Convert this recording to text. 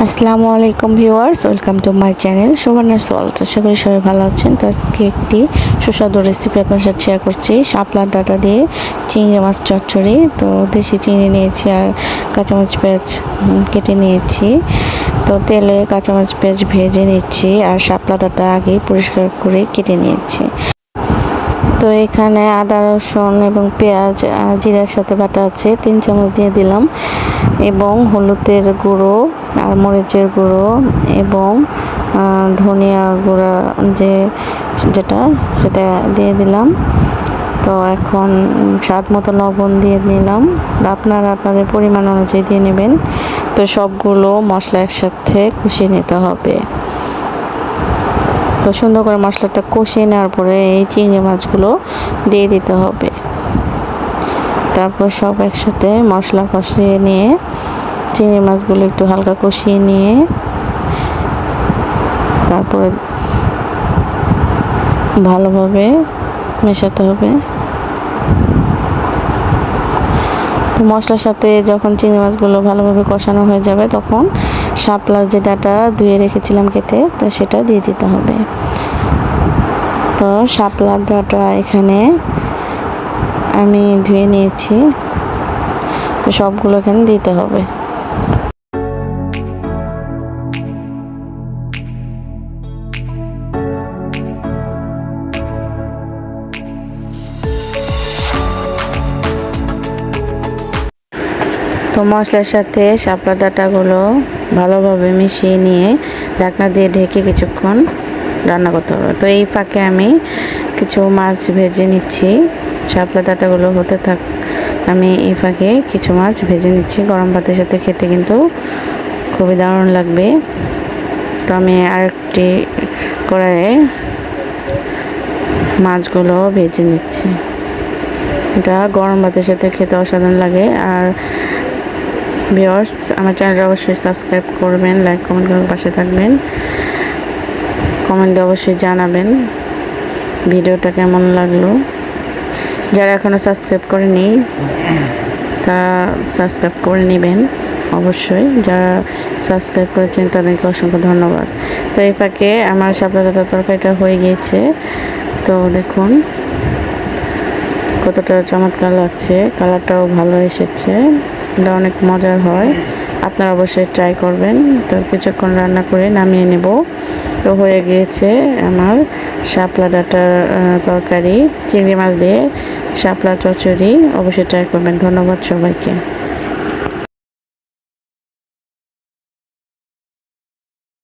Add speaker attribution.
Speaker 1: আসসালামু আলাইকুম viewers, welcome to my channel Subarna's world. আশা করি সবাই ভালো আছেন। তো আজকে একটি সুস্বাদু রেসিপি আপনার সাথে শেয়ার করছি। শাপলার ডাঁটা দিয়ে চিংড়ি মাছ চচ্চড়ি। তো দেশি চিংড়ি নিয়েছি আর কাঁচামরিচ পেঁয়াজ কেটে নিয়েছি। তো তেলে কাঁচামরিচ পেঁয়াজ ভেজে নিচ্ছি আর শাপলা ডাঁটা আগেই পরিষ্কার করে কেটে নিয়েছি। তো এখানে আদা রসুন এবং পেঁয়াজ জিরা একসাথে বাটা আছে, 3 চামচ দিয়ে দিলাম এবং হলুদের গুঁড়ো আর মরিচের গুঁড়ো এবং ধনিয়া গুঁড়া যেটা সেটা দিয়ে দিলাম। তো এখন স্বাদ মতো লবণ দিয়ে নিলাম, আপনারা আপনাদের পরিমাণ অনুযায়ী দিয়ে নেবেন। তো সবগুলো মশলা একসাথে কষিয়ে নিতে হবে। তো সুন্দর করে মশলাটা কষিয়ে নেওয়ার পরে এই চিংড়ি মাছগুলো দিয়ে দিতে হবে। তারপর সব একসাথে মশলা কষিয়ে নিয়ে চিংড়ি মাছগুলো একটু হালকা কষিয়ে নিয়ে তারপরে ভালোভাবে মেশাতে হবে। তো মশলার সাথে যখন চিংড়ি মাছগুলো ভালোভাবে কষানো হয়ে যাবে তখন শাপলার যে ডাঁটা ধুয়ে রেখেছিলাম কেটে, তো সেটা দিয়ে দিতে হবে। তো শাপলার ডাঁটা এখানে আমি ধুয়ে নিয়েছি, তো সবগুলো এখানে দিতে হবে। তো মশলার সাথে শাপলা ডাঁটাগুলো ভালোভাবে মিশিয়ে নিয়ে ঢাকনা দিয়ে ঢেকে কিছুক্ষণ রান্না করতে হবে। তো এই ফাঁকে আমি কিছু মাছ ভেজে নিচ্ছি। শাপলা ডাঁটাগুলো হতে থাক, আমি এই ফাঁকে কিছু মাছ ভেজে নিচ্ছি। গরম ভাতের সাথে খেতে কিন্তু খুবই দারুণ লাগবে। তো আমি আরেকটি কড়াইয়ে মাছগুলো ভেজে নিচ্ছি। এটা গরম ভাতের সাথে খেতে অসাধারণ লাগে। আর ভিউয়ার্স, আমার চ্যানেলটা অবশ্যই সাবস্ক্রাইব করবেন, লাইক কমেন্ট করে পাশে থাকবেন। কমেন্টে অবশ্যই জানাবেন ভিডিওটা কেমন লাগলো। যারা এখনও সাবস্ক্রাইব করেনি তারা সাবস্ক্রাইব করে নেবেন অবশ্যই। যারা সাবস্ক্রাইব করেছেন তাদেরকে অসংখ্য ধন্যবাদ। তো এই ফাঁকে আমার শাপলা ডাঁটার তরকারিটা হয়ে গিয়েছে। তো দেখুন কতটা চমৎকার লাগছে, কালারটাও ভালো এসেছে। এটা অনেক মজার হয়, আপনারা অবশ্যই ট্রাই করবেন। তো কিছুক্ষণ রান্না করে নামিয়ে নেব। তো হয়ে গিয়েছে আমার শাপলা ডাঁটার তরকারি, চিংড়ি মাছ দিয়ে শাপলা চচ্চড়ি। অবশ্যই ট্রাই করবেন। ধন্যবাদ সবাইকে।